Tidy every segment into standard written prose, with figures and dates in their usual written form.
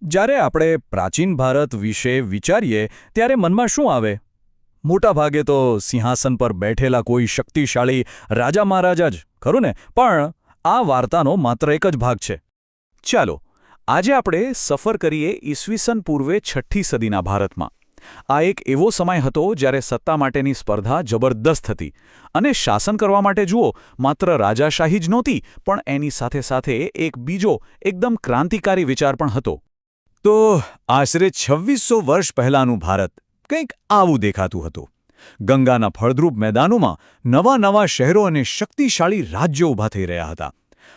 જ્યારે આપણે પ્રાચીન ભારત વિશે વિચારીએ ત્યારે મનમાં શું આવે? મોટાભાગે તો સિંહાસન પર બેઠેલા કોઈ શક્તિશાળી રાજા મહારાજા જ, ખરું ને? પણ આ વાર્તાનો માત્ર એક જ ભાગ છે. ચાલો, આજે આપણે સફર કરીએ ઈસવીસન પૂર્વે 6ઠ્ઠી સદીના ભારતમાં. આ એક એવો સમય હતો જ્યારે સત્તા માટેની સ્પર્ધા જબરદસ્ત હતી અને શાસન કરવા માટે જુઓ, માત્ર રાજાશાહી જ નહોતી, પણ એની સાથે સાથે એક બીજો એકદમ ક્રાંતિકારી વિચાર પણ હતો. તો આશરે 2600 વર્ષ પહેલાંનું ભારત કંઈક આવું દેખાતું હતું. ગંગાના ફળદ્રુપ મેદાનોમાં નવા નવા શહેરો અને શક્તિશાળી રાજ્યો ઊભા થઈ રહ્યા હતા.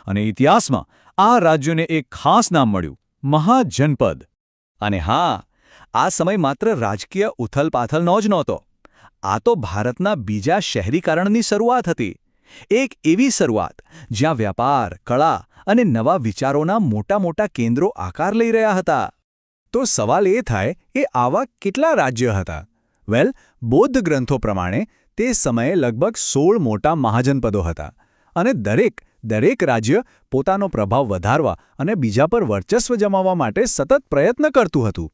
અને ઇતિહાસમાં આ રાજ્યોને એક ખાસ નામ મળ્યું, મહાજનપદ. અને હા, આ સમય માત્ર રાજકીય ઉથલપાથલનો જ નહોતો. આ તો ભારતના બીજા શહેરીકરણની શરૂઆત હતી. એક એવી શરૂઆત જ્યાં વ્યાપાર, કળા અને નવા વિચારોના મોટા મોટા કેન્દ્રો આકાર લઈ રહ્યા હતા. તો સવાલ એ થાય કે આવા કેટલા રાજ્ય હતા? વેલ, બૌદ્ધ ગ્રંથો પ્રમાણે તે સમયે લગભગ 16 મોટા મહાજનપદો હતા. અને દરેક રાજ્ય પોતાનો પ્રભાવ વધારવા અને બીજા પર વર્ચસ્વ જમાવવા માટે સતત પ્રયત્ન કરતું હતું.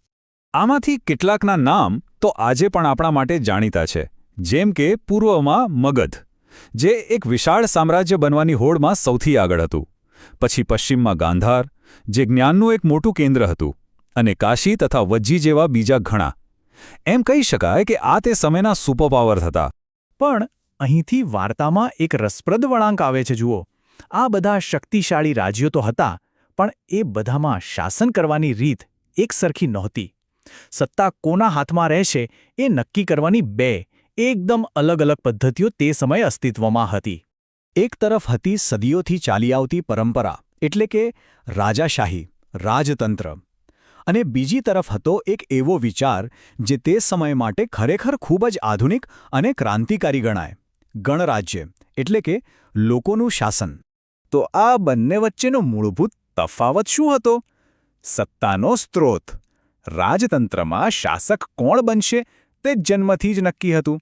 આમાંથી કેટલાકના નામ તો આજે પણ આપણા માટે જાણીતા છે. જેમ કે પૂર્વમાં મગધ, જે એક વિશાળ સામ્રાજ્ય બનવાની હોડમાં સૌથી આગળ હતું. પછી પશ્ચિમમાં ગાંધાર, જે જ્ઞાનનું એક મોટું કેન્દ્ર હતું. અને કાશી તથા વજ્જી જેવા બીજા ઘણા. એમ કહી શકાય કે આ તે સમયના સુપરપાવર હતા. પણ અહીંથી વાર્તામાં એક રસપ્રદ વળાંક આવે છે. જુઓ, આ બધા શક્તિશાળી રાજ્યો તો હતા, પણ એ બધામાં શાસન કરવાની રીત એક સરખી નહોતી. સત્તા કોના હાથમાં રહેશે એ નક્કી કરવાની બે એકદમ અલગ અલગ પદ્ધતિઓ તે સમયે અસ્તિત્વમાં હતી. એક તરફ હતી સદીઓથી ચાલી આવતી પરંપરા, એટલે કે રાજાશાહી, રાજતંત્ર. અને બીજી તરફ હતો એક એવો વિચાર જે તે સમય માટે ખરેખર ખૂબ જ આધુનિક અને ક્રાંતિકારી ગણાય, ગણરાજ્ય, એટલે કે લોકોનું શાસન. તો આ બંને વચ્ચેનો મૂળભૂત તફાવત શું હતો? સત્તાનો સ્ત્રોત. રાજતંત્રમાં શાસક કોણ બનશે તે જન્મથી જ નક્કી હતું,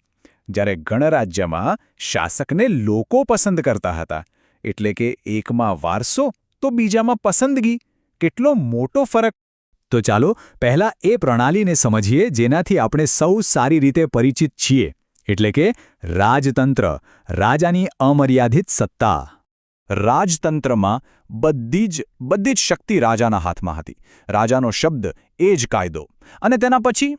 જ્યારે ગણરાજ્યમાં શાસકને લોકો પસંદ કરતા હતા. એટલે કે એકમાં વારસો તો બીજામાં પસંદગી. કેટલો મોટો ફરક! તો ચાલો પહેલા એ પ્રણાલીને સમજીએ જેનાથી આપણે સૌ સારી રીતે પરિચિત છીએ, એટલે કે રાજતંત્ર, રાજાની અમર્યાદિત સત્તા. રાજતંત્રમાં બધી જ શક્તિ રાજાના હાથમાં હતી. રાજાનો શબ્દ એ જ કાયદો. અને તેના પછી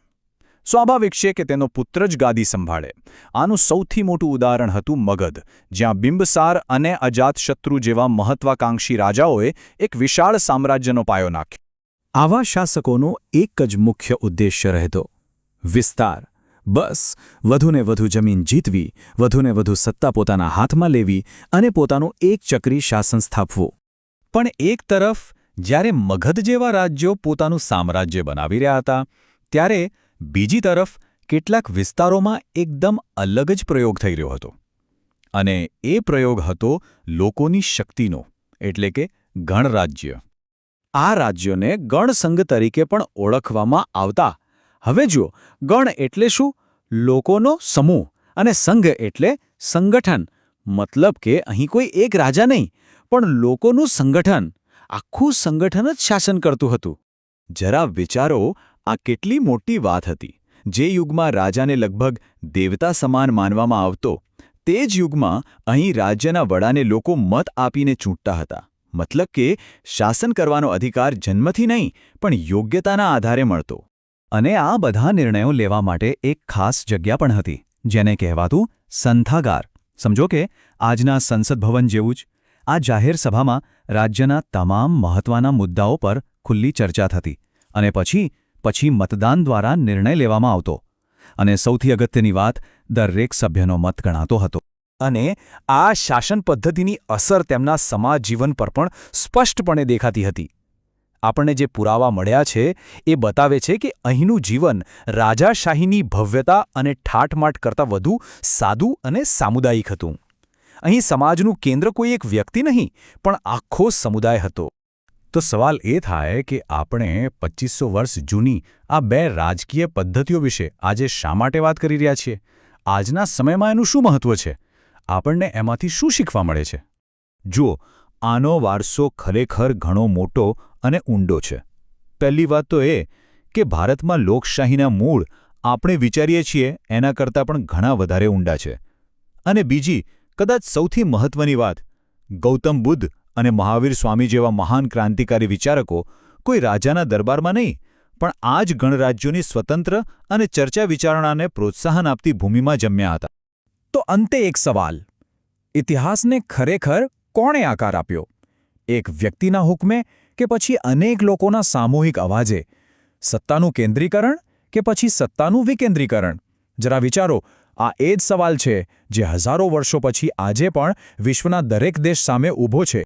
સ્વાભાવિક છે કે તેનો પુત્ર જ ગાદી સંભાળે. આનું સૌથી મોટું ઉદાહરણ હતું મગધ, જ્યાં બિંબસાર અને અજાતશત્રુ જેવા મહત્વાકાંક્ષી રાજાઓએ એક વિશાળ સામ્રાજ્યનો પાયો નાખ્યો. આવા શાસકોનો એક જ મુખ્ય ઉદ્દેશ્ય રહેતો, વિસ્તાર. બસ, વધુને વધુ જમીન જીતવી, વધુને વધુ સત્તા પોતાના હાથમાં લેવી અને પોતાનું એકચક્રી શાસન સ્થાપવું. પણ એક તરફ જ્યારે મગધ જેવા રાજ્યો પોતાનું સામ્રાજ્ય બનાવી રહ્યા હતા, ત્યારે બીજી તરફ કેટલાક વિસ્તારોમાં એકદમ અલગ જ પ્રયોગ થઈ રહ્યો હતો. અને એ પ્રયોગ હતો લોકોની શક્તિનો, એટલે કે ગણરાજ્ય. આ રાજ્યોને ગણસંઘ તરીકે પણ ઓળખવામાં આવતા. હવે જુઓ, ગણ એટલે શું? લોકોનો સમૂહ. અને સંઘ એટલે સંગઠન. મતલબ કે અહીં કોઈ એક રાજા નહીં, પણ લોકોનું સંગઠન. આખું સંગઠન જ શાસન કરતું હતું. જરા વિચારો, આ કેટલી મોટી વાત હતી. જે યુગમાં રાજાને લગભગ દેવતા સમાન માનવામાં આવતો, તે જ યુગમાં અહીં રાજ્યના વડાને લોકો મત આપીને ચૂંટતા હતા. મતલબ કે શાસન કરવાનો અધિકાર જન્મથી નહીં, પણ યોગ્યતાના આધારે મળતો. અને આ બધા નિર્ણયો લેવા માટે એક ખાસ જગ્યા પણ હતી, જેને કહેવાતું સંથાગાર. સમજો કે આજના સંસદ ભવન જેવું જ. આ જાહેર સભામાં રાજ્યના તમામ મહત્વના મુદ્દાઓ પર ખુલ્લી ચર્ચા થતી. અને પછી મતદાન દ્વારા નિર્ણય લેવામાં આવતો. અને સૌથી અગત્યની વાત, દરેક સભ્યનો મત ગણાતો હતો. અને આ શાસન પદ્ધતિની અસર તેમના સમાજ જીવન પર પણ સ્પષ્ટપણે દેખાતી હતી. આપણને જે પુરાવા મળ્યા છે એ બતાવે છે કે અહીંનું જીવન રાજાશાહીની ભવ્યતા અને ઠાઠમાઠ કરતાં વધુ સાદું અને સામુદાયિક હતું. અહીં સમાજનું કેન્દ્ર કોઈ એક વ્યક્તિ નહીં, પણ આખો સમુદાય હતો. તો સવાલ એ થાય કે આપણે 2500 વર્ષ જૂની આ બે રાજકીય પદ્ધતિઓ વિશે આજે શા માટે વાત કરી રહ્યા છીએ? આજના સમયમાં એનું શું મહત્વ છે? આપણને એમાંથી શું શીખવા મળે છે? જુઓ, આનો વારસો ખરેખર ઘણો મોટો અને ઊંડો છે. પહેલી વાત તો એ કે ભારતમાં લોકશાહીના મૂળ આપણે વિચારીએ છીએ એના કરતાં પણ ઘણા વધારે ઊંડા છે. અને બીજી, કદાચ સૌથી મહત્વની વાત, ગૌતમ બુદ્ધ અને મહાવીર સ્વામી જેવા મહાન ક્રાંતિકારી વિચારકો કોઈ રાજાના દરબારમાં નહીં, પણ આ જ ગણરાજ્યોની સ્વતંત્ર અને ચર્ચા વિચારણાને પ્રોત્સાહન આપતી ભૂમિમાં જન્મ્યા હતા. તો અંતે એક સવાલ. ઇતિહાસને ખરેખર કોણે આકાર આપ્યો? એક વ્યક્તિના હુકમે કે પછી અનેક લોકોના સામૂહિક અવાજે? સત્તાનું કેન્દ્રીકરણ કે પછી સત્તાનું વિકેન્દ્રીકરણ? જરા વિચારો, આ એ જ સવાલ છે જે હજારો વર્ષો પછી આજે પણ વિશ્વના દરેક દેશ સામે ઊભો છે.